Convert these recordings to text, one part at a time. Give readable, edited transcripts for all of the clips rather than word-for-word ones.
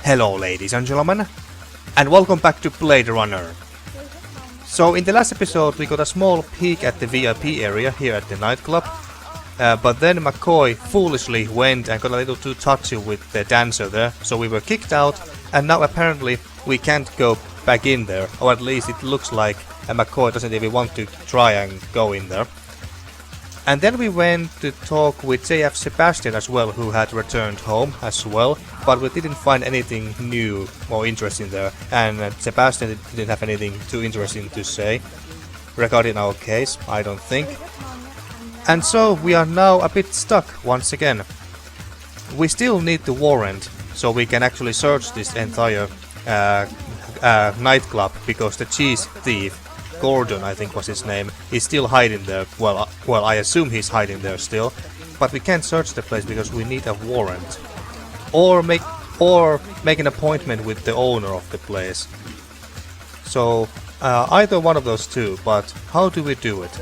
Hello ladies and gentlemen, and welcome back to Blade Runner. So in the last episode we got a small peek at the VIP area here at the nightclub, but then McCoy foolishly went and got a little too touchy with the dancer there, so we were kicked out, and now apparently we can't go back in there, or at least it looks like McCoy doesn't even want to try and go in there. And then we went to talk with JF Sebastian as well, who had returned home as well, but we didn't find anything new or interesting there, and Sebastian didn't have anything too interesting to say regarding our case, I don't think. And so we are now a bit stuck once again. We still need the warrant, so we can actually search this entire nightclub, because the cheese thief, Gordon I think was his name, is still hiding there. Well, I assume he's hiding there still, but we can't search the place because we need a warrant, or make an appointment with the owner of the place. So either one of those two, but how do we do it?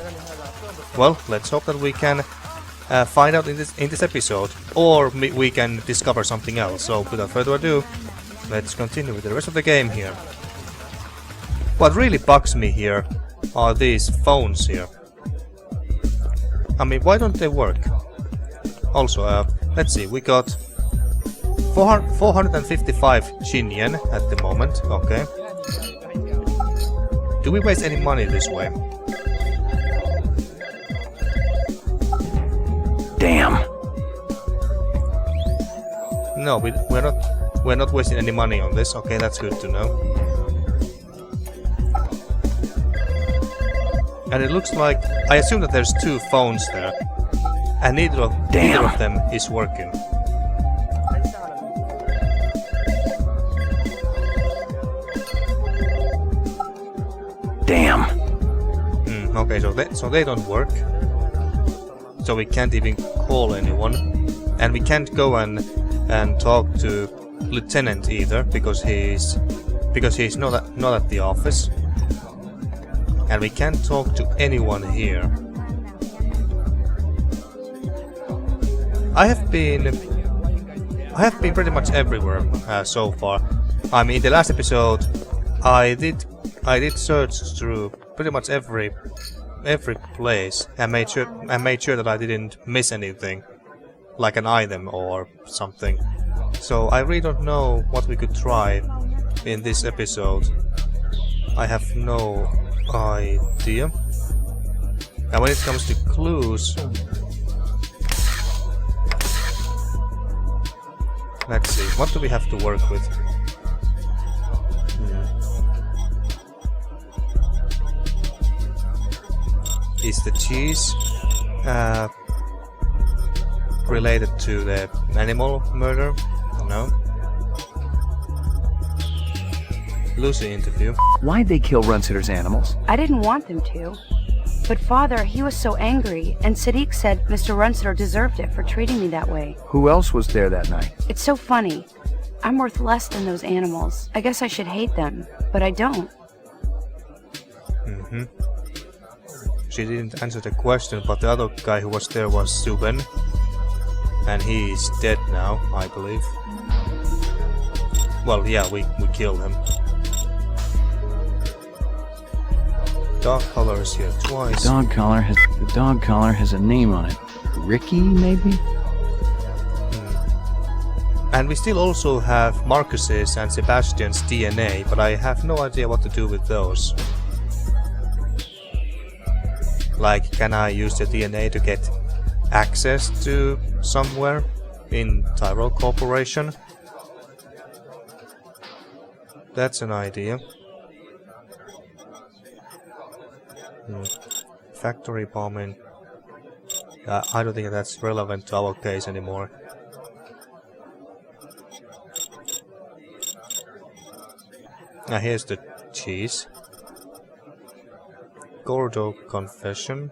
Well, let's hope that we can find out in this episode, or we can discover something else. So without further ado, let's continue with the rest of the game here. What really bugs me here are these phones here. I mean, why don't they work? Also, let's see, we got 455 Jin yen at the moment, okay. Do we waste any money this way? Damn. No, we're not wasting any money on this, okay, that's good to know. And it looks like, I assume that there's two phones there, and neither of them is working. Damn. Okay, so they don't work. So we can't even call anyone, and we can't go and talk to Lieutenant either, because he's not at the office. And we can't talk to anyone here. I have been pretty much everywhere so far. I mean, in the last episode, I did search through pretty much every place and made sure that I didn't miss anything, like an item or something. So I really don't know what we could try in this episode. I have no idea. And when it comes to clues, let's see, what do we have to work with? Is the cheese related to the animal murder? No. Lucy interview. Why'd they kill Runsitter's animals? I didn't want them to. But Father, he was so angry, and Sadiq said Mr. Runsitter deserved it for treating me that way. Who else was there that night? It's so funny. I'm worth less than those animals. I guess I should hate them, but I don't. She didn't answer the question, but the other guy who was there was Suben. And he's dead now, I believe. Well, yeah, we killed him. Dog collar is here twice. The dog collar has a name on it. Ricky, maybe? And we still also have Marcus's and Sebastian's DNA, but I have no idea what to do with those. Like, can I use the DNA to get access to somewhere in Tyrell Corporation? That's an idea. Factory bombing. I don't think that's relevant to our case anymore. Now here's the cheese. Gordo confession.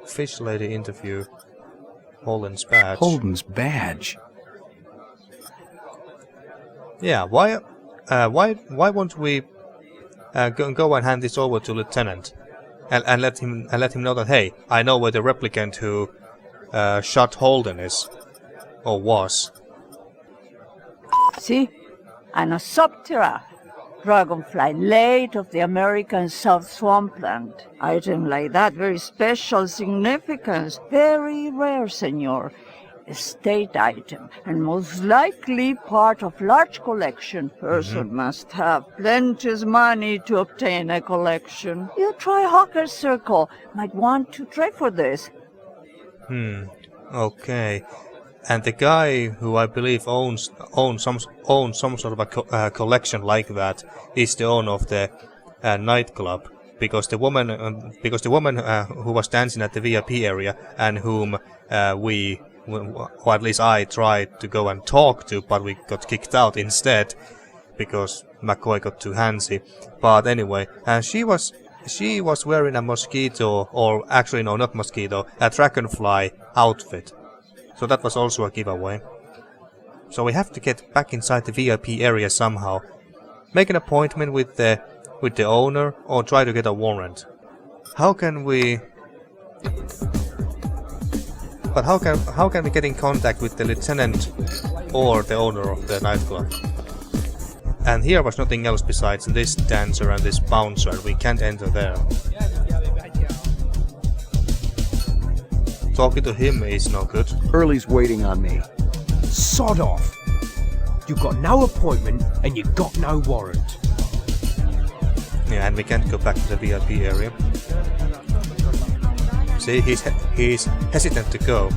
Fish lady interview. Holden's badge. Holden's badge? Yeah, why won't we go and hand this over to Lieutenant and let him know that, hey, I know where the replicant who shot Holden is, or was. See? Anosoptera. Dragonfly late of the American South Swampland. Item like that, very special significance. Very rare, senor. Estate item, and most likely part of large collection. Person must have plenty money to obtain a collection. You try Hawker's Circle. Might want to trade for this. Okay. And the guy who I believe owns some sort of a collection like that is the owner of the nightclub, because the woman who was dancing at the VIP area and whom or at least I tried to go and talk to, but we got kicked out instead because McCoy got too handsy. But anyway, she was wearing a mosquito, or actually no, not mosquito, a dragonfly outfit. So that was also a giveaway. So we have to get back inside the VIP area somehow. Make an appointment with the owner, or try to get a warrant. How can we? But how can we get in contact with the lieutenant or the owner of the nightclub? And here was nothing else besides this dancer and this bouncer, and we can't enter there. Talking to him is no good. Early's waiting on me. Sod off. You got no appointment and you got no warrant. Yeah, and we can't go back to the VIP area. See, he's hesitant to go.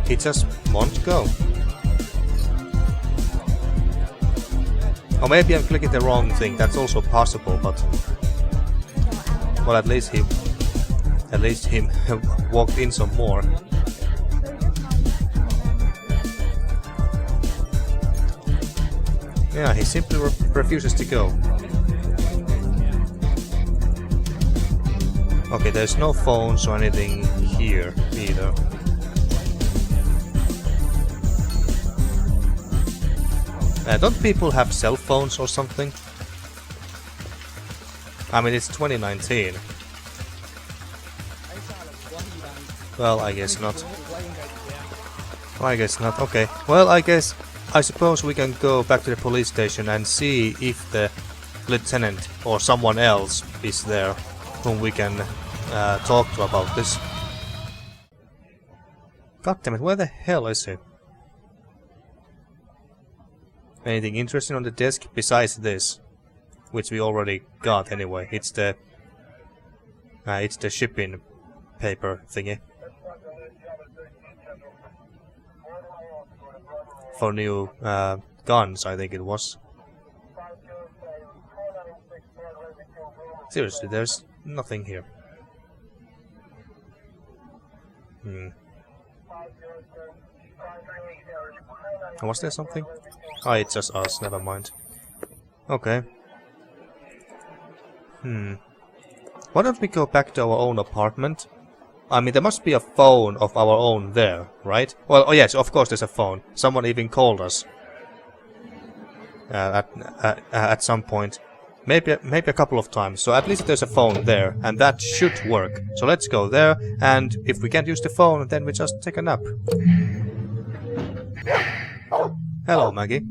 He just won't go. Or maybe I'm clicking the wrong thing. That's also possible, but well, at least he walked in some more. Yeah, he simply refuses to go. Okay, there's no phones or anything here either. Don't people have cell phones or something? I mean, it's 2019. Well, I guess not. Okay. Well, I suppose we can go back to the police station and see if the lieutenant or someone else is there whom we can talk to about this. God damn it, where the hell is he? Anything interesting on the desk besides this? Which we already got anyway. It's the shipping paper thingy. For new guns, I think it was. Seriously, there's nothing here. Was there something? Oh, it's just us, never mind. Okay. Why don't we go back to our own apartment? I mean, there must be a phone of our own there, right? Well, oh yes, of course there's a phone. Someone even called us. At some point. Maybe a couple of times. So at least there's a phone there, and that should work. So let's go there, and if we can't use the phone, then we just take a nap. Hello, Maggie.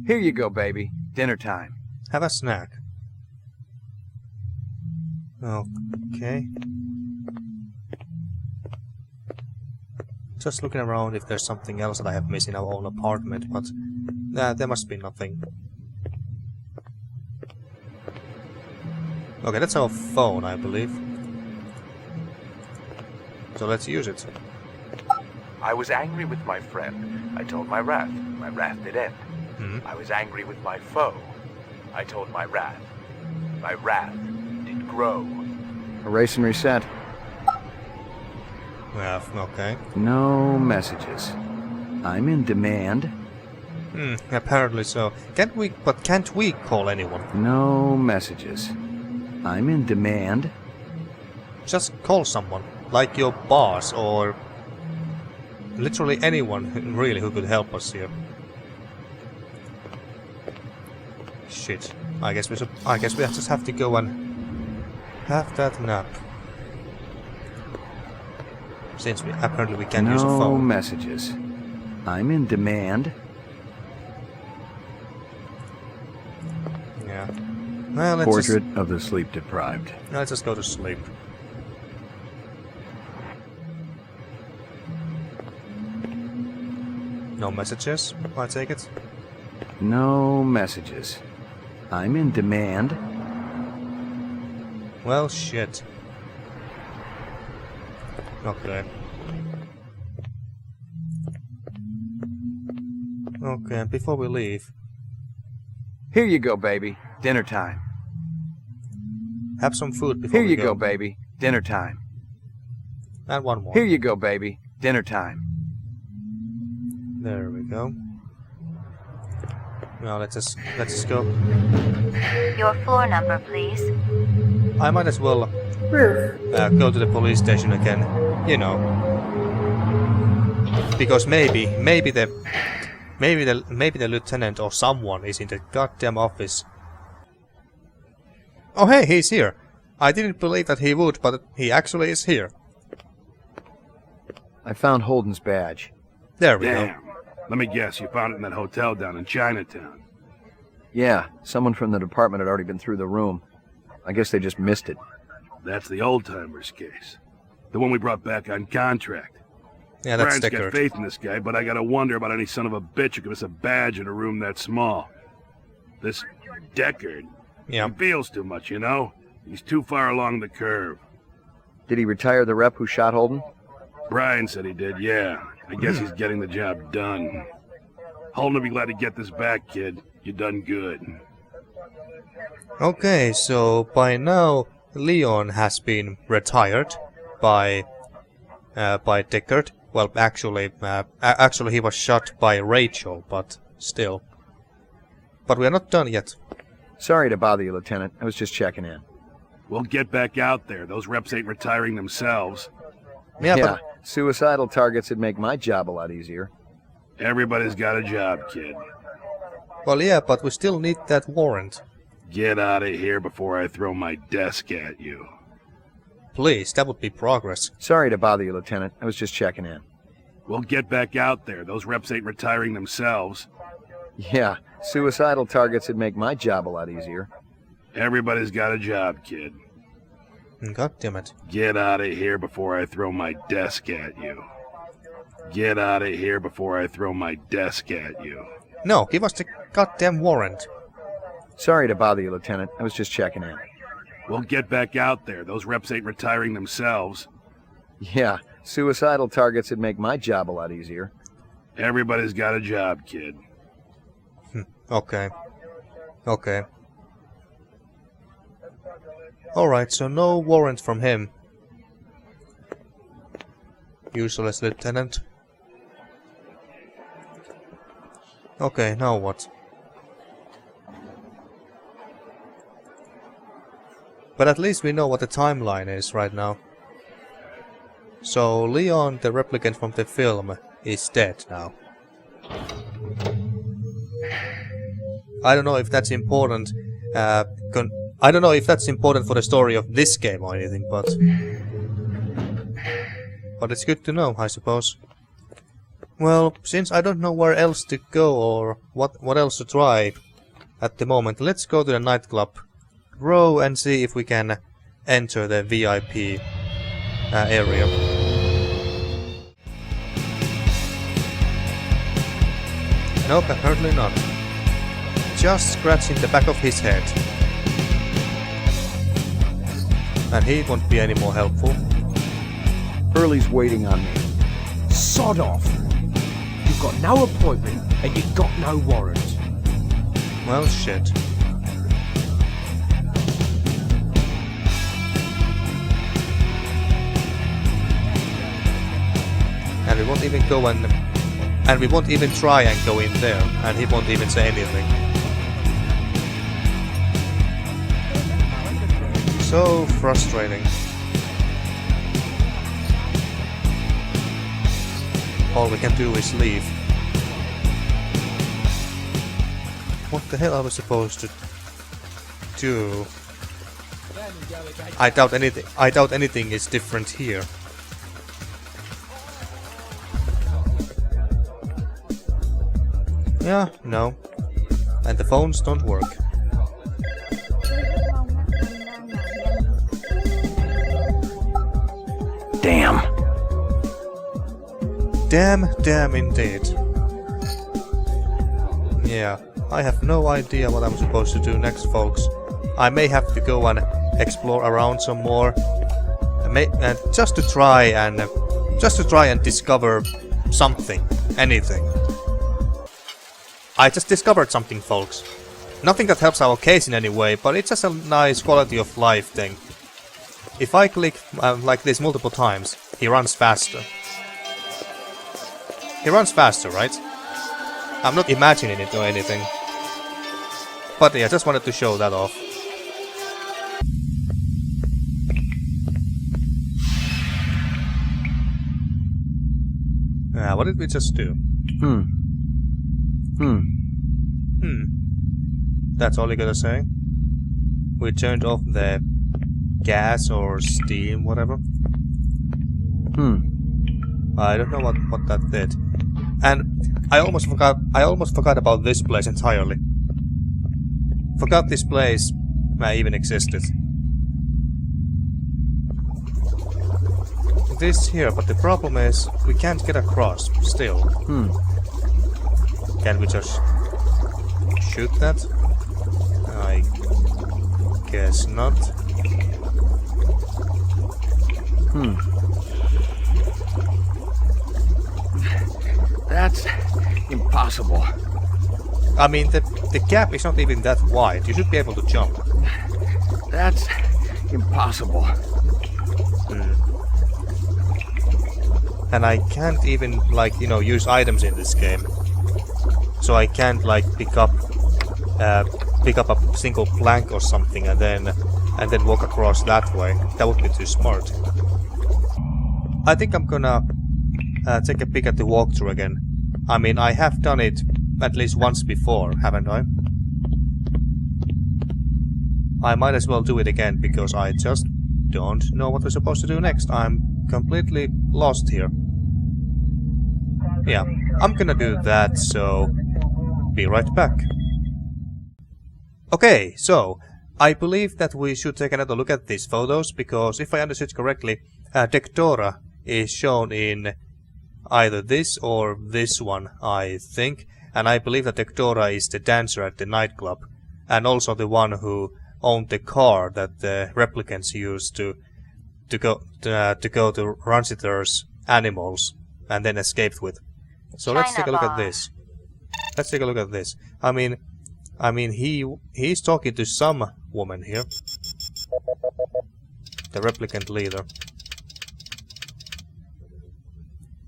Here you go, baby. Dinner time. Have a snack. Okay. Just looking around if there's something else that I have missed in our own apartment, but there must be nothing. Okay, that's our phone, I believe. So let's use it. I was angry with my friend. I told my wrath. My wrath did end. I was angry with my foe. I told my wrath. My wrath did grow. Erase and reset. Yeah, okay. No messages. I'm in demand. Apparently so. Can't we call anyone? No messages. I'm in demand. Just call someone. Like your boss or literally anyone really who could help us here. Shit. I guess we just have to go and have that nap. Since apparently we can't use a phone. No messages. I'm in demand. Yeah. Well, let's Portrait of the sleep deprived. let's just go to sleep. No messages, I take it. No messages. I'm in demand. Well, shit. Okay. Okay, and before we leave, Here you go, baby. Dinner time. have some food before Here we you go, baby. Dinner time. And one more. Here you go, baby. Dinner time. There we go. Now let's just go. Your floor number, please. I might as well go to the police station again. You know, because maybe the lieutenant or someone is in the goddamn office. Oh hey, he's here. I didn't believe that he would, but he actually is here. I found Holden's badge. There we go. Damn. Let me guess, you found it in that hotel down in Chinatown. Yeah, someone from the department had already been through the room. I guess they just missed it. That's the old-timers case. The one we brought back on contract. Yeah, that's Brian's got Deckard. faith in this guy, but I gotta wonder about any son of a bitch who could miss a badge in a room that small. This Deckard, Yeah. he feels too much, you know? He's too far along the curve. Did he retire the rep who shot Holden? Brian said he did, yeah. I guess he's getting the job done. Holden will be glad to get this back, kid. You done good. Okay, so by now Leon has been retired by Deckard. Well, actually he was shot by Rachel, but still. But we are not done yet. Sorry to bother you, Lieutenant. I was just checking in. We'll get back out there. Those reps ain't retiring themselves. Yeah, Suicidal targets would make my job a lot easier. Everybody's got a job, kid. but we still need that warrant. Get out of here before I throw my desk at you. Please, that would be progress. Sorry to bother you, Lieutenant. I was just checking in. We'll get back out there. Those reps ain't retiring themselves. Yeah, suicidal targets would make my job a lot easier. Everybody's got a job, kid. God damn it. Get out of here before I throw my desk at you. Get out of here before I throw my desk at you. No, give us the goddamn warrant. Sorry to bother you, Lieutenant. I was just checking in. We'll get back out there. Those reps ain't retiring themselves. Yeah, suicidal targets would make my job a lot easier. Everybody's got a job, kid. Okay. Okay. Alright, so no warrant from him. Useless lieutenant. Okay, now what? But at least we know what the timeline is right now. So Leon, the replicant from the film, is dead now. I don't know if that's important. I don't know if that's important for the story of this game or anything, but it's good to know, I suppose. Well, since I don't know where else to go or what else to try at the moment, let's go to the nightclub row and see if we can enter the V.I.P. area. Nope, apparently not. Just scratching the back of his head. And he won't be any more helpful. Hurley's waiting on me. Sod off! You've got no appointment and you've got no warrant. Well, shit. And we won't even go and we won't even try and go in there, and he won't even say anything. So frustrating. All we can do is leave. What the hell are we supposed to do? I doubt anything is different here. Yeah, no. And the phones don't work. Damn. Damn indeed. Yeah, I have no idea what I'm supposed to do next, folks. I may have to go and explore around some more, just to try and discover something, anything. I just discovered something, folks. Nothing that helps our case in any way, but it's just a nice quality of life thing. If I click like this multiple times, he runs faster. He runs faster, right? I'm not imagining it or anything. But yeah, I just wanted to show that off. What did we just do? That's all you gotta say? We turned off the gas or steam, whatever. I don't know what that did. And I almost forgot about this place entirely. Forgot this place even existed. This here, but the problem is we can't get across still. Can we just shoot that? I guess not. That's impossible. I mean, the gap is not even that wide. You should be able to jump. That's impossible. And I can't even, like, you know, use items in this game. So I can't, like, pick up a single plank or something and then walk across that way. That would be too smart. I think I'm gonna take a peek at the walkthrough again. I mean, I have done it at least once before, haven't I? I might as well do it again, because I just don't know what we're supposed to do next. I'm completely lost here. Yeah, I'm gonna do that, so be right back. Okay, so I believe that we should take another look at these photos, because if I understood correctly, Dektora is shown in either this or this one, I think. And I believe that Dektora is the dancer at the nightclub, and also the one who owned the car that the replicants used to go to Runsiter's animals and then escaped with. So let's take a look at this. Let's take a look at this. I mean he's talking to some woman here. The replicant leader.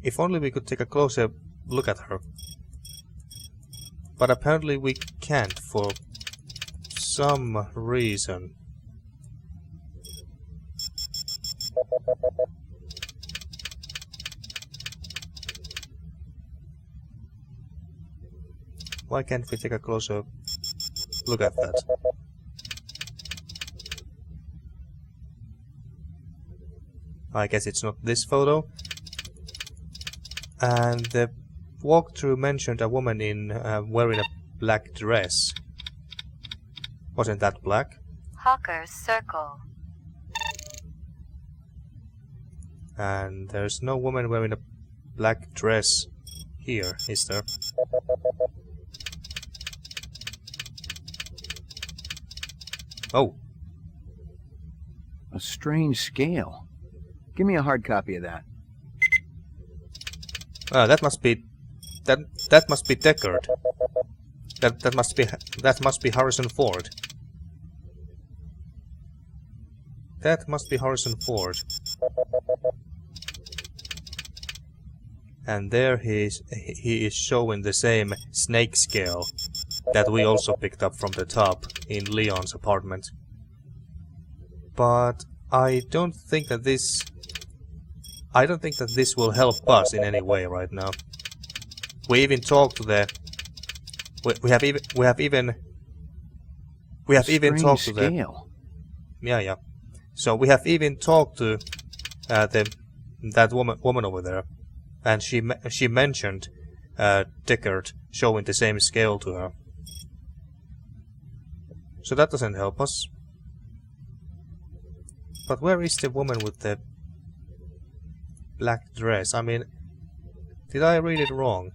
If only we could take a closer look at her. But apparently we can't for some reason. Why can't we take a closer look at that? I guess it's not this photo. And the walkthrough mentioned a woman in wearing a black dress. Wasn't that black? Hawker's Circle. And there's no woman wearing a black dress here, is there? Oh. A strange scale. Give me a hard copy of that. That must be Deckard. That must be Harrison Ford. That must be Harrison Ford. And there he is showing the same snake scale that we also picked up from the top in Leon's apartment. But I don't think that this will help us in any way right now. We even talked to the we have even talked to the yeah. So we have even talked to that woman over there, and she mentioned Deckard showing the same scale to her. So that doesn't help us. But where is the woman with the black dress. I mean, did I read it wrong?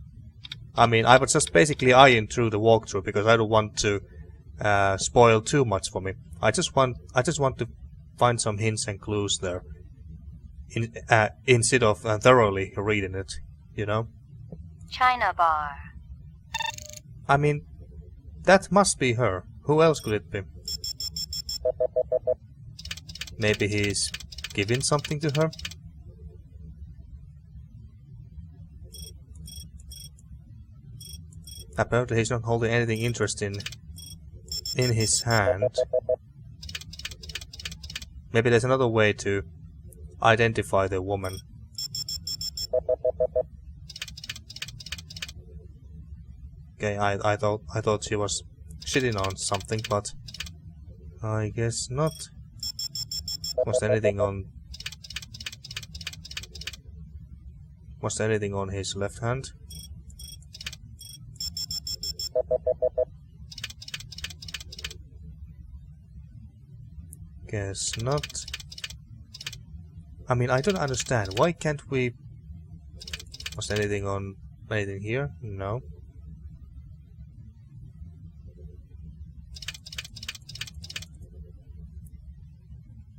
I mean, I was just basically eyeing through the walkthrough because I don't want to spoil too much for me. I just want to find some hints and clues there, instead of thoroughly reading it, you know? China bar. I mean, that must be her. Who else could it be? Maybe he's giving something to her? Apparently he's not holding anything interesting in his hand. Maybe there's another way to identify the woman. Okay, I thought she was shitting on something, but I guess not. Was there anything on his left hand? Guess not. I mean, I don't understand. Why can't we... Was there anything here? No.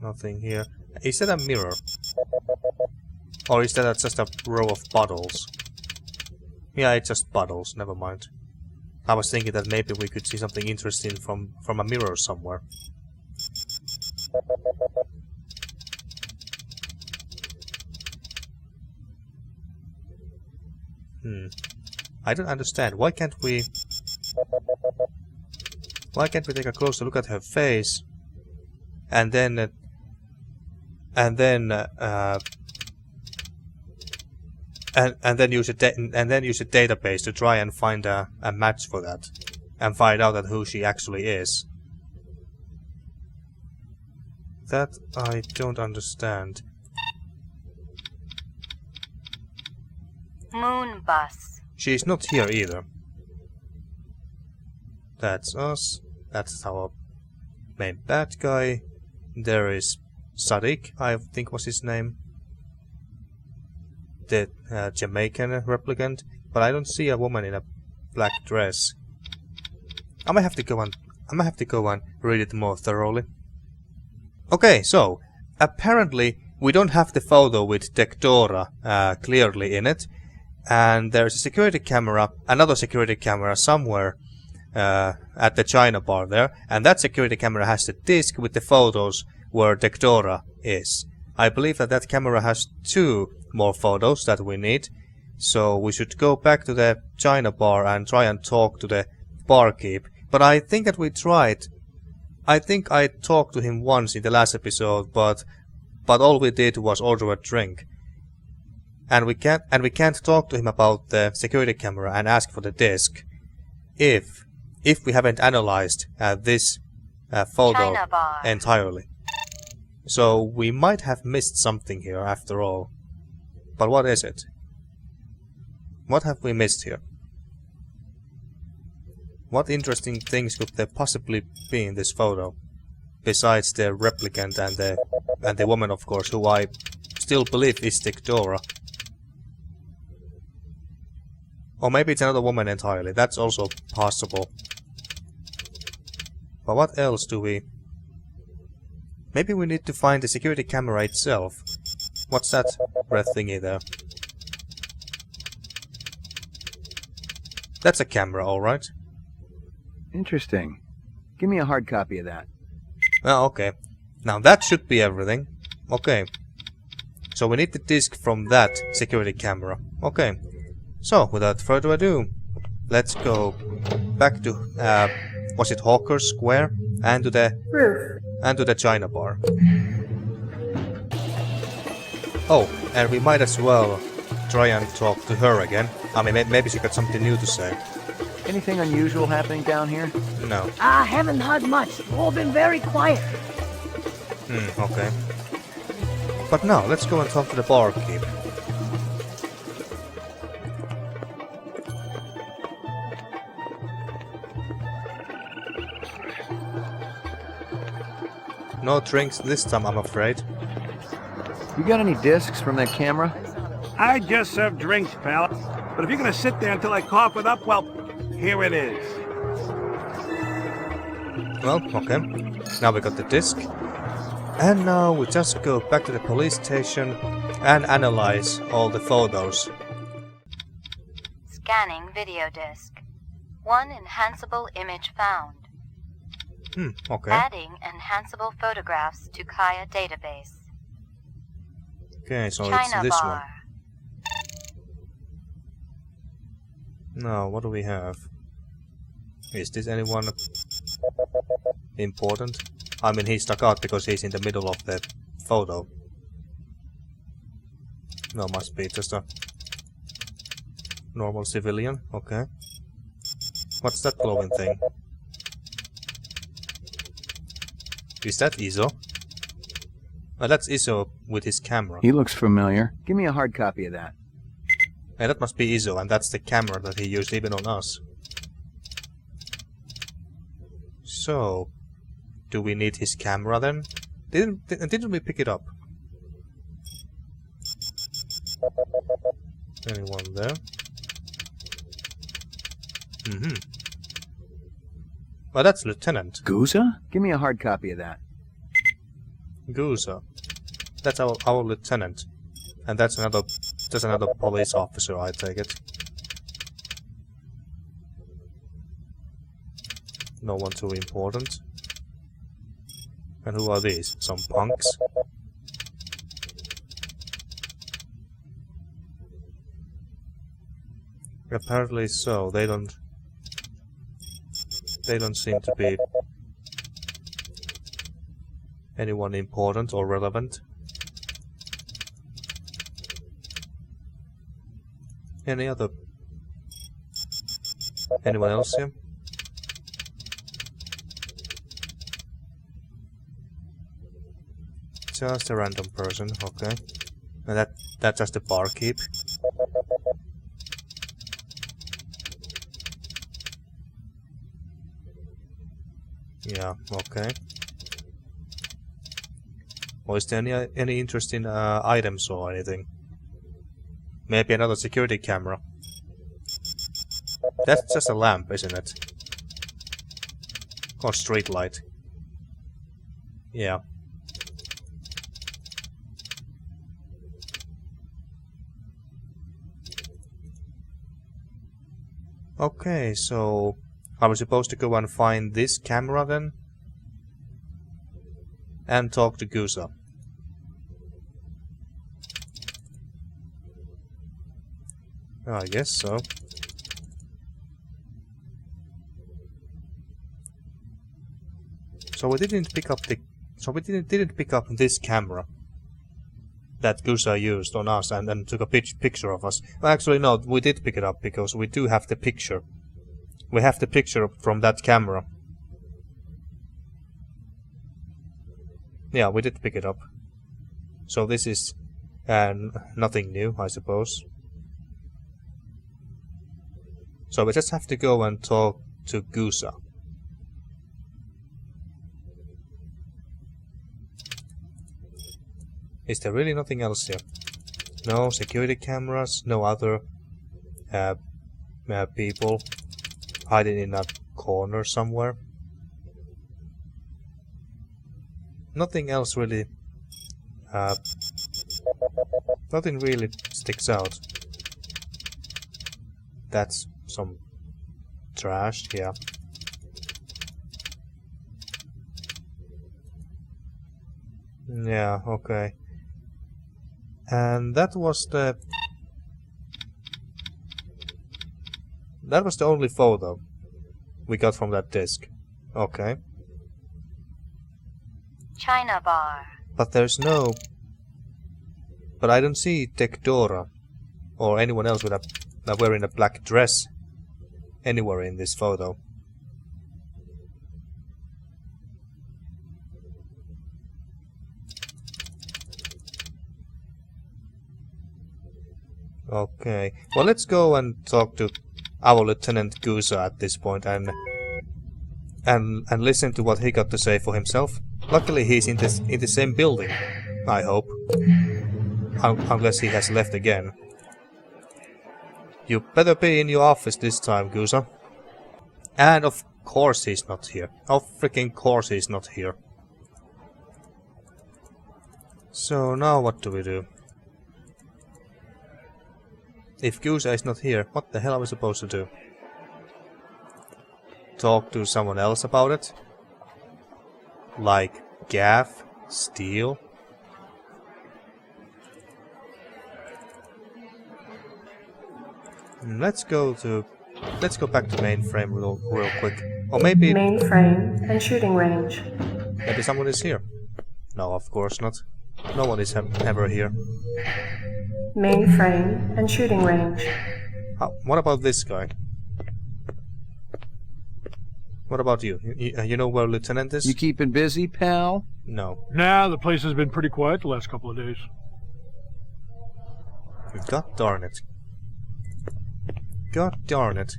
Nothing here. Is that a mirror? Or is that just a row of bottles? Yeah, it's just bottles, never mind. I was thinking that maybe we could see something interesting from a mirror somewhere. I don't understand. Why can't we take a closer look at her face and then use a database to try and find a match for that and find out who she actually is? That I don't understand. Moon bus. She's not here either. That's us. That's our main bad guy. There is Sadiq, I think was his name. The Jamaican replicant. But I don't see a woman in a black dress. I might have to go and read it more thoroughly. Okay, so apparently we don't have the photo with Dektora clearly in it, and there's a security camera, another security camera somewhere at the China bar there, and that security camera has the disc with the photos where Dektora is. I believe that camera has 2 more photos that we need, so we should go back to the China bar and try and talk to the barkeep. But I think that we tried. I think I talked to him once in the last episode, but all we did was order a drink. And we can't talk to him about the security camera and ask for the disc if we haven't analyzed this photo entirely. So we might have missed something here after all. But what is it? What have we missed here? What interesting things could there possibly be in this photo? Besides the replicant and the woman, of course, who I still believe is Dektora. Or maybe it's another woman entirely. That's also possible. But what else do we... Maybe we need to find the security camera itself. What's that red thingy there? That's a camera, alright. Interesting. Give me a hard copy of that. Oh, okay. Now that should be everything. Okay. So we need the disc from that security camera. Okay. So, without further ado, let's go back to, was it Hawker Square? And to the China bar. Oh, and we might as well try and talk to her again. I mean, maybe she got something new to say. Anything unusual happening down here? No. I haven't heard much. All been very quiet. Okay. But now, let's go and talk to the barkeep. No drinks this time, I'm afraid. You got any discs from that camera? I just serve drinks, pal. But if you're gonna sit there until I cough it up, well, here it is. Well, okay. Now we got the disc. And now we just go back to the police station and analyze all the photos. Scanning video disc. One enhanceable image found. Okay. Adding enhanceable photographs to Kaya database. Okay, so China it's this bar. one. Now, what do we have? Is this anyone important? I mean, he stuck out because he's in the middle of the photo. No, must be just a normal civilian. Okay. What's that glowing thing? Is that Izzo? Oh, that's Izzo with his camera. He looks familiar. Give me a hard copy of that. Hey, that must be Izzo, and that's the camera that he used even on us. So, do we need his camera then? Didn't we pick it up? Anyone there? Well, that's Lieutenant. Guza? Give me a hard copy of that. Guza. That's our lieutenant. And that's another police officer, I take it. No one too important. And who are these? Some punks? Apparently so. They don't seem to be anyone important or relevant. Anyone else here? Just a random person, okay. And that's just the barkeep. Yeah, okay. Or is there any interesting items or anything? Maybe another security camera. That's just a lamp, isn't it? Or street light. Yeah. Okay, so are we supposed to go and find this camera then? And talk to Guza. I guess so. So we didn't pick up this camera that Guza used on us and took a picture of us. Well, actually no, we did pick it up because we do have the picture. We have the picture from that camera. Yeah, we did pick it up. So this is nothing new, I suppose. So we just have to go and talk to Guza. Is there really nothing else here? No security cameras, no other people hiding in a corner somewhere. Nothing else really. Nothing really sticks out. That's some trash, yeah. Yeah, okay. And that was the only photo we got from that disc. Okay. China bar. But there's no... But I don't see Tekdora or anyone else with wearing a black dress anywhere in this photo. Okay, well let's go and talk to our Lieutenant Guza at this point and listen to what he got to say for himself. Luckily he's in the same building, I hope. Unless he has left again. You better be in your office this time, Gusa. And of course he's not here. Of freaking course he's not here. So now what do we do? If Gusa is not here, what the hell are we supposed to do? Talk to someone else about it? Like Gaff? Steele? Let's go back to mainframe real quick. Or maybe Mainframe and shooting range. maybe someone is here. No, of course not. No one is ever here. Mainframe and shooting range. What about this guy? What about you? You know where Lieutenant is? You keeping busy, pal? No. Nah, the place has been pretty quiet the last couple of days. God darn it. God darn it.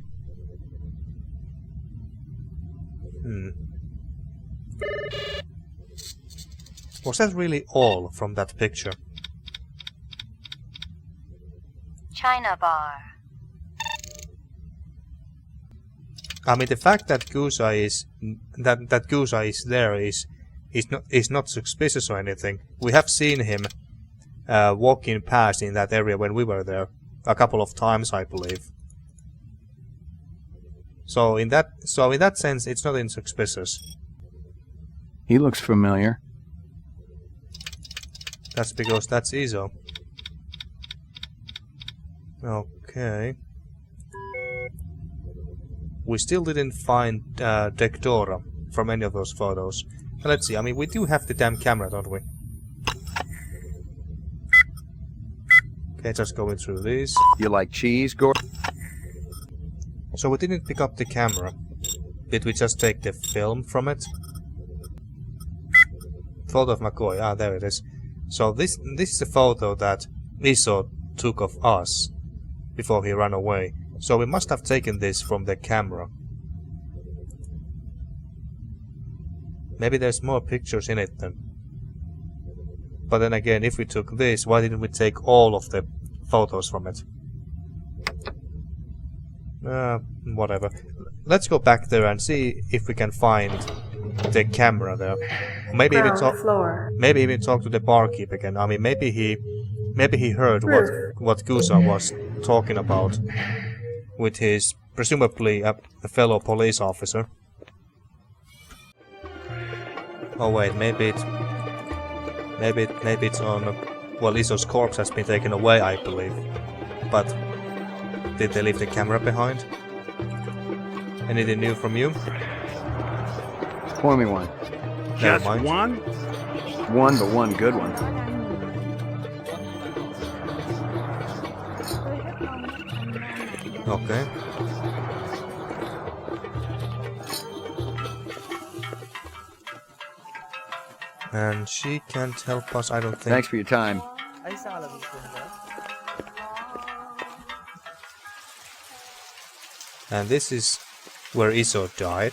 Was that really all from that picture? China bar. I mean, the fact that Gusa is that Gusa is there is not suspicious or anything. We have seen him walking past in that area when we were there a couple of times, I believe. So in that sense, it's not insuspicious. He looks familiar. That's because that's Izo. Okay. We still didn't find Dektora from any of those photos. Let's see, I mean, we do have the damn camera, don't we? Okay, just going through these. You like cheese, Gordon? So we didn't pick up the camera. Did we just take the film from it? Photo of McCoy. Ah, there it is. So this is a photo that Izo took of us before he ran away. So we must have taken this from the camera. Maybe there's more pictures in it then. But then again, if we took this, why didn't we take all of the photos from it? Whatever. Let's go back there and see if we can find the camera there. Maybe even talk to the barkeep again. I mean, maybe he heard what Gusa was talking about with his presumably a fellow police officer. Oh wait, maybe it's on. Well, Izo's corpse has been taken away, I believe. But did they leave the camera behind? Anything new from you? Pour me one. Just one? One, but one good one. Okay. And she can't help us, I don't think. Thanks for your time. And this is where Izo died.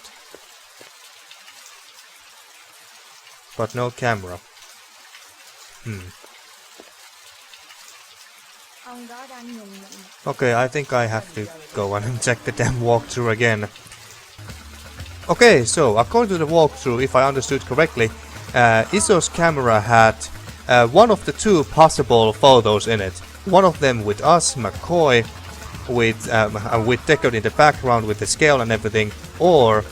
But no camera. Okay, I think I have to go on and check the damn walkthrough again. Okay, so according to the walkthrough, if I understood correctly, Izo's camera had one of the two possible photos in it. One of them with us, McCoy, with Deckard in the background with the scale and everything, or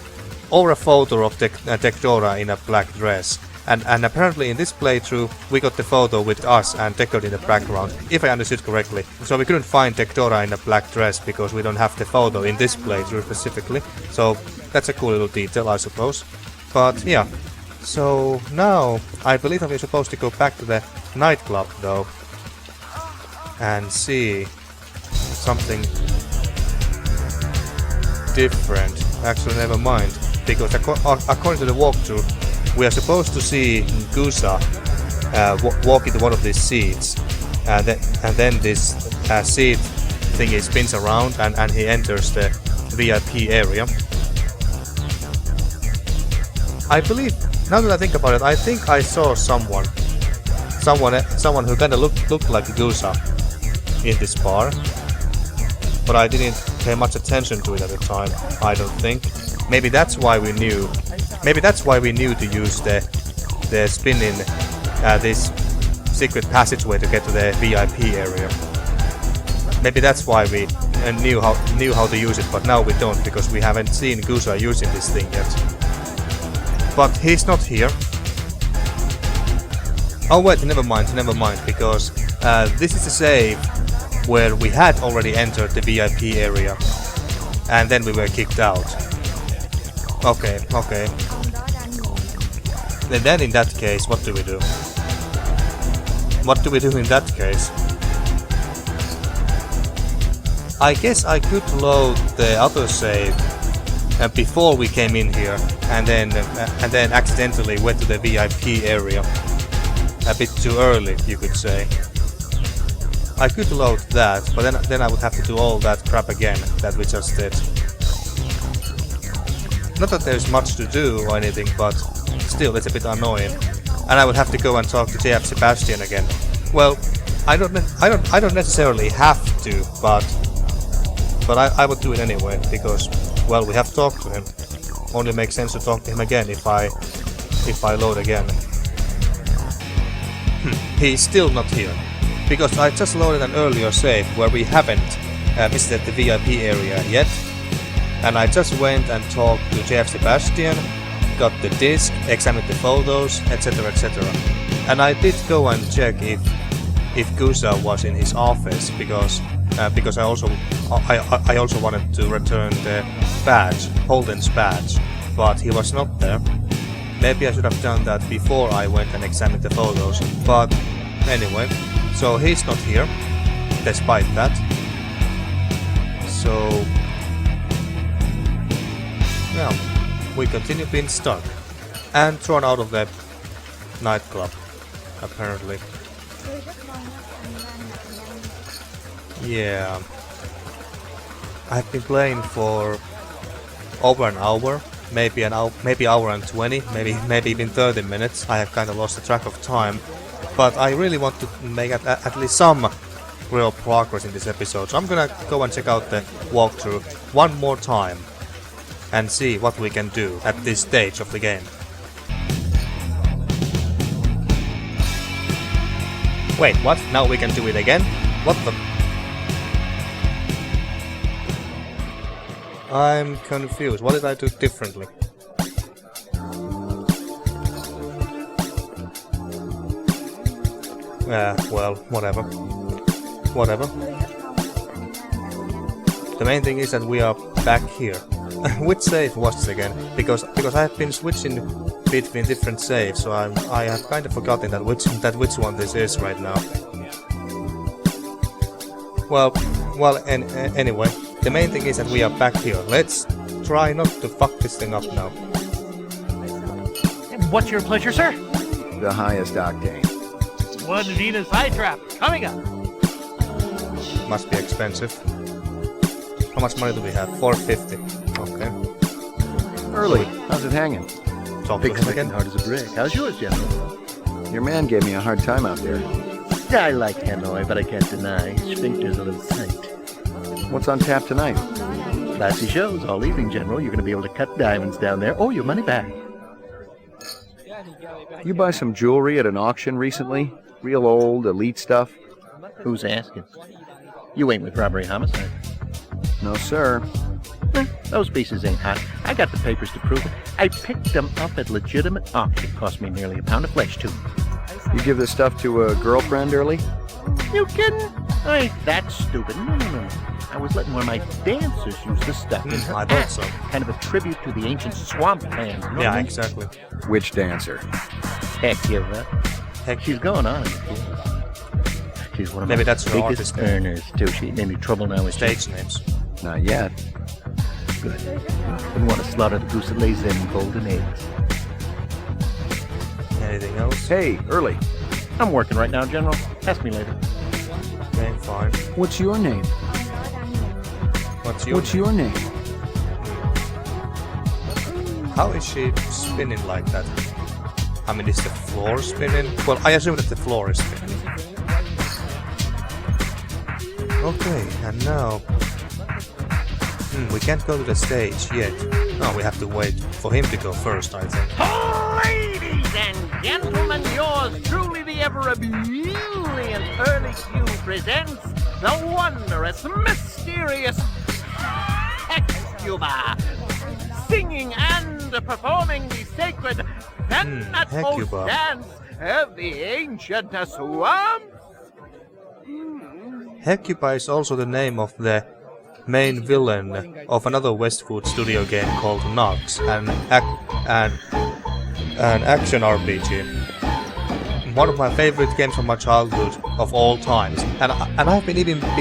a photo of Dektora in a black dress. And apparently in this playthrough we got the photo with us and Deckard in the background, if I understood correctly. So we couldn't find Dektora in a black dress because we don't have the photo in this playthrough specifically. So that's a cool little detail, I suppose. But yeah. So now I believe that we're supposed to go back to the nightclub though and see something different. Actually, never mind, because according to the walkthrough, we are supposed to see Gusa walk into one of these seats, and then this seat thingy spins around, and he enters the VIP area. I believe, now that I think about it, I think I saw someone who kind of looked like Gusa in this bar. but I didn't pay much attention to it at the time, I don't think. Maybe that's why we knew. Maybe that's why we knew to use the spinning this secret passageway to get to the VIP area. Maybe that's why we knew how to use it, but now we don't because we haven't seen Gusa using this thing yet. But he's not here. Oh wait, never mind, because this is a save where we had already entered the VIP area and then we were kicked out. Okay. Then in that case, what do we do? What do we do in that case? I guess I could load the other save before we came in here and then accidentally went to the VIP area. A bit too early, you could say. I could load that, but then I would have to do all that crap again that we just did. Not that there's much to do or anything, but still it's a bit annoying. And I would have to go and talk to J.F. Sebastian again. Well, I don't necessarily have to, but I would do it anyway because, well, we have talked to him. Only makes sense to talk to him again if I load again. He's still not here, because I just loaded an earlier save where we haven't visited the VIP area yet, and I just went and talked to J.F. Sebastian, got the disc, examined the photos, etc, etc. And I did go and check if Gusa was in his office, because I also wanted to return the badge, Holden's badge, but he was not there. Maybe I should have done that before I went and examined the photos, but anyway, so he's not here, despite that. So, well, we continue being stuck and thrown out of the nightclub, apparently. Yeah, I've been playing for over an hour. Maybe hour and 20, maybe even 30 minutes. I have kind of lost the track of time, but I really want to make at least some real progress in this episode. So I'm gonna go and check out the walkthrough one more time and see what we can do at this stage of the game. Wait, what? Now we can do it again? What the? I'm confused. What did I do differently? Well, whatever. The main thing is that we are back here. Which save was this again? Because I have been switching between different saves, so I have kind of forgotten that which one this is right now. Well, anyway. The main thing is that we are back here. Let's try not to fuck this thing up now. What's your pleasure, sir? The highest octane. One Venus eye trap coming up. Must be expensive. How much money do we have? 450. Okay. Early. How's it hanging? Talk to him again. Hard as a brick. How's yours, General? Your man gave me a hard time out there. I like Hanoi, but I can't deny Sphincter's a little tight. What's on tap tonight? Classy shows all evening, General. You're going to be able to cut diamonds down there or your money back. You buy some jewelry at an auction recently? Real old, elite stuff? Who's asking? You ain't with robbery homicide. No, sir. Those pieces ain't hot. I got the papers to prove it. I picked them up at legitimate auction. Cost me nearly a pound of flesh, too. You give this stuff to a girlfriend early? You kidding? I ain't that stupid. No. I was letting one of my dancers use the stuff. I thought so. Kind of a tribute to the ancient swamp land. You know yeah, what I mean? Exactly. Which dancer? Heck, give up. Heck, she's going on. She's one of maybe my that's her biggest earners, too. She ain't any trouble now with stage names. Not yet. Good. Wouldn't want to slaughter the goose that lays them golden eggs. Anything else? Hey, Early. I'm working right now, General. Ask me later. Okay, fine. What's your name? What's your name? How is she spinning like that? I mean, is the floor spinning? Well, I assume that the floor is spinning. Okay, and now We can't go to the stage yet. No, we have to wait for him to go first, I think. Ladies and gentlemen, yours truly, the ever-brilliant Early Q presents the wondrous, mysterious Hecuba, singing and performing the sacred Thanatos Hecuba. dance of the ancient swamp. Hecuba is also the name of the main villain of another Westwood Studio game called Nox, an action RPG. One of my favorite games from my childhood of all times, and I've been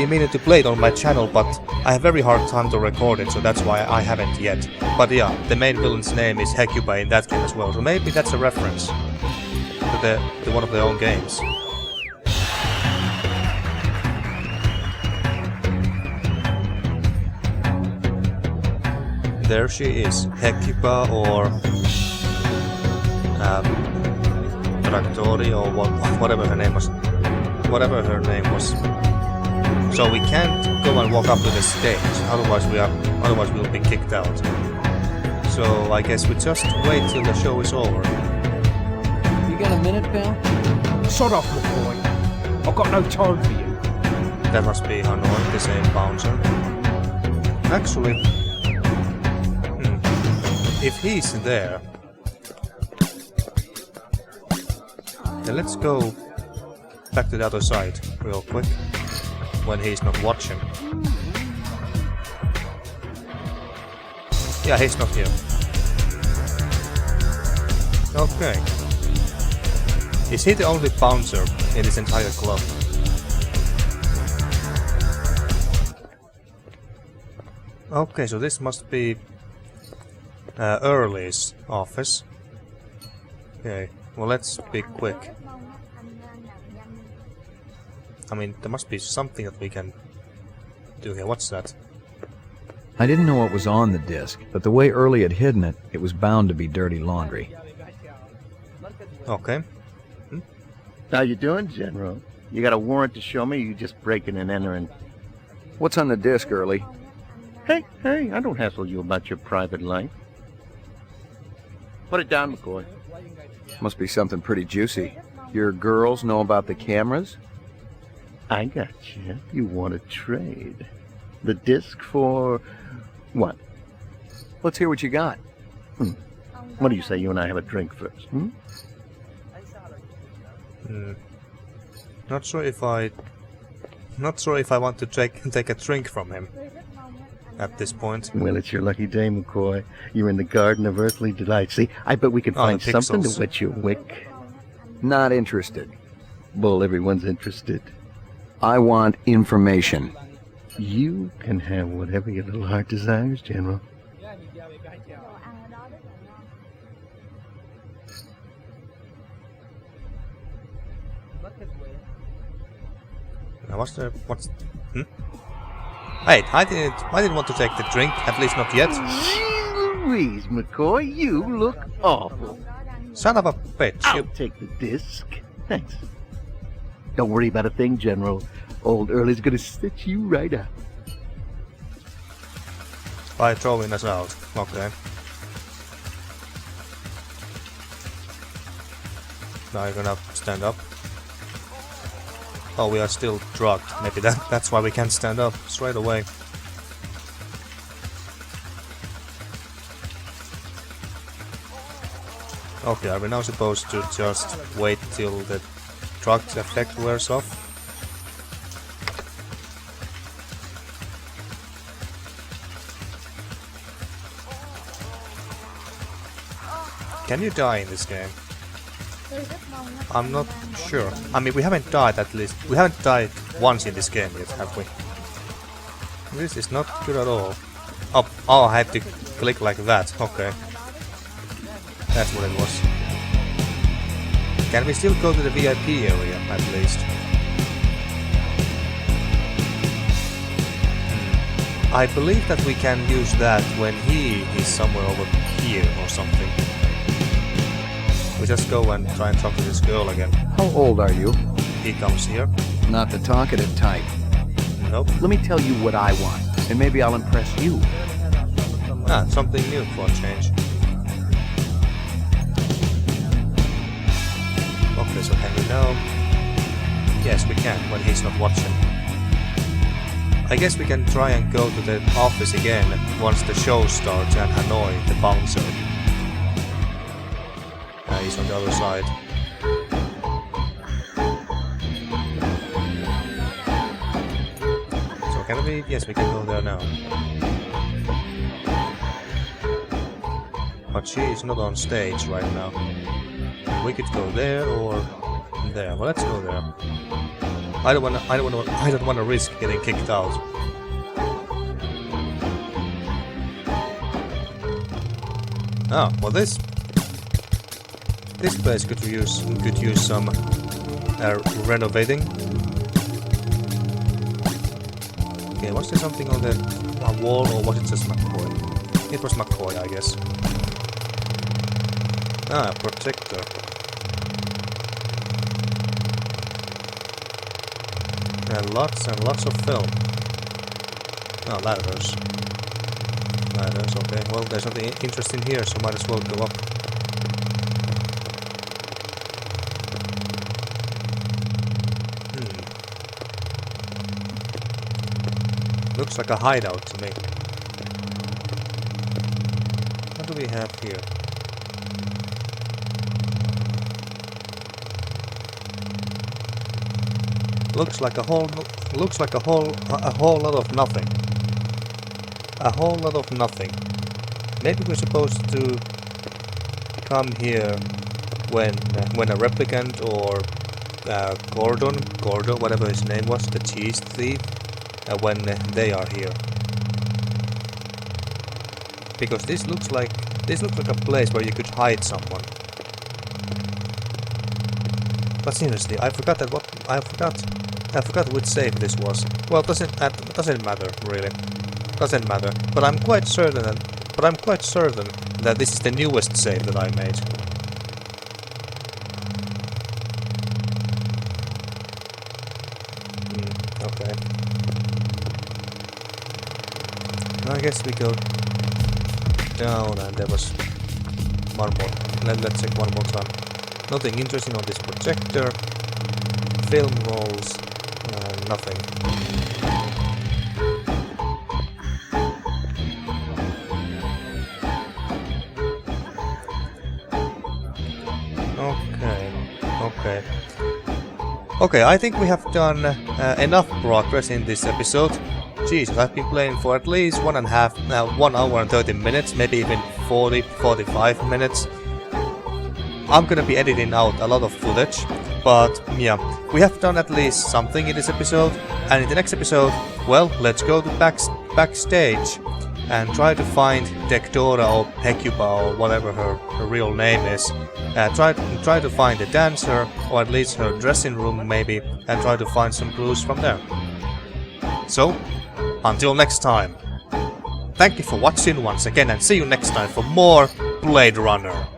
meaning to play it on my channel, but I have very hard time to record it, so that's why I haven't yet. But yeah, the main villain's name is Hecuba in that game as well, so maybe that's a reference to one of their own games. There she is, Hecuba or Traktori or whatever her name was. Whatever her name was. So we can't go and walk up to the stage, otherwise we'll be kicked out. So I guess we just wait till the show is over. You got a minute, pal? Sod off, McCoy. I've got no time for you. That must be Hanoi, the same bouncer. Actually, if he's there, then let's go back to the other side real quick when he's not watching. Yeah, he's not here. Okay. Is he the only bouncer in this entire club? Okay, so this must be Early's office. Okay, well let's be quick. I mean, there must be something that we can do here. What's that? I didn't know what was on the disc, but the way Early had hidden it, it was bound to be dirty laundry. Okay. How you doing, General? You got a warrant to show me, or you just breaking and entering? What's on the disc, Early? Hey, I don't hassle you about your private life. Put it down, McCoy. Must be something pretty juicy. Your girls know about the cameras? I got you. You want to trade. The disc for... what? Let's hear what you got. What do you say you and I have a drink first, Not sure if I want to take a drink from him at this point. Well, it's your lucky day, McCoy. You're in the Garden of Earthly Delight. See, I bet we could find something to whet your wick. Not interested. Well, everyone's interested. I want information. You can have whatever your little heart desires, General. Now Hey, I didn't want to take the drink, at least not yet. Louise, McCoy, you look awful. Son of a bitch. I'll take the disc. Thanks. Don't worry about a thing, General. Old Early's gonna stitch you right up. By throwing us out. Okay. Now you're gonna stand up. Oh, we are still drugged. Maybe that's why we can't stand up straight away. Okay, are we now supposed to just wait till the drug effect wears off? Can you die in this game? I'm not sure. I mean, we haven't died at least. We haven't died once in this game yet, have we? This is not good at all. Oh, I had to click like that. Okay. That's what it was. Can we still go to the V.I.P area, at least? I believe that we can use that when he is somewhere over here or something. We just go and try and talk to this girl again. How old are you? He comes here. Not the talkative type. Nope. Let me tell you what I want. and maybe I'll impress you. Ah, something new for a change. Okay, so can we now? Yes, we can, when he's not watching. I guess we can try and go to the office again once the show starts and annoy the bouncer. He's on the other side. So can we? Yes, we can go there now. But she is not on stage right now. We could go there or there. Well, let's go there. I don't wanna risk getting kicked out. Oh, well this place could use some renovating. Okay, was there something on the wall, or was it just McCoy? It was McCoy, I guess. Ah, projector. And lots of film. Oh, ladders. Ladders, okay. Well, there's nothing interesting here, so might as well go up. Looks like a hideout to me. What do we have here? Looks like a whole lot of nothing. A whole lot of nothing. Maybe we're supposed to come here when a replicant or Gordon, whatever his name was, the cheese thief, when they are here. Because this looks like a place where you could hide someone. But seriously, I forgot which safe this was. Well, doesn't matter really. Doesn't matter. But I'm quite certain that this is the newest save that I made. Okay. I guess we go down, and there was one more. Let's check one more time. Nothing interesting on this projector. Film rolls. Nothing. Okay, I think we have done enough progress in this episode. Jesus, I've been playing for at least 1 hour and 30 minutes, maybe even 45 minutes. I'm gonna be editing out a lot of footage, but yeah, we have done at least something in this episode, and in the next episode, well, let's go to backstage and try to find Dekdora or Hecuba or whatever her real name is. Try to find a dancer, or at least her dressing room maybe, and try to find some clues from there. So, until next time, thank you for watching once again, and see you next time for more Blade Runner.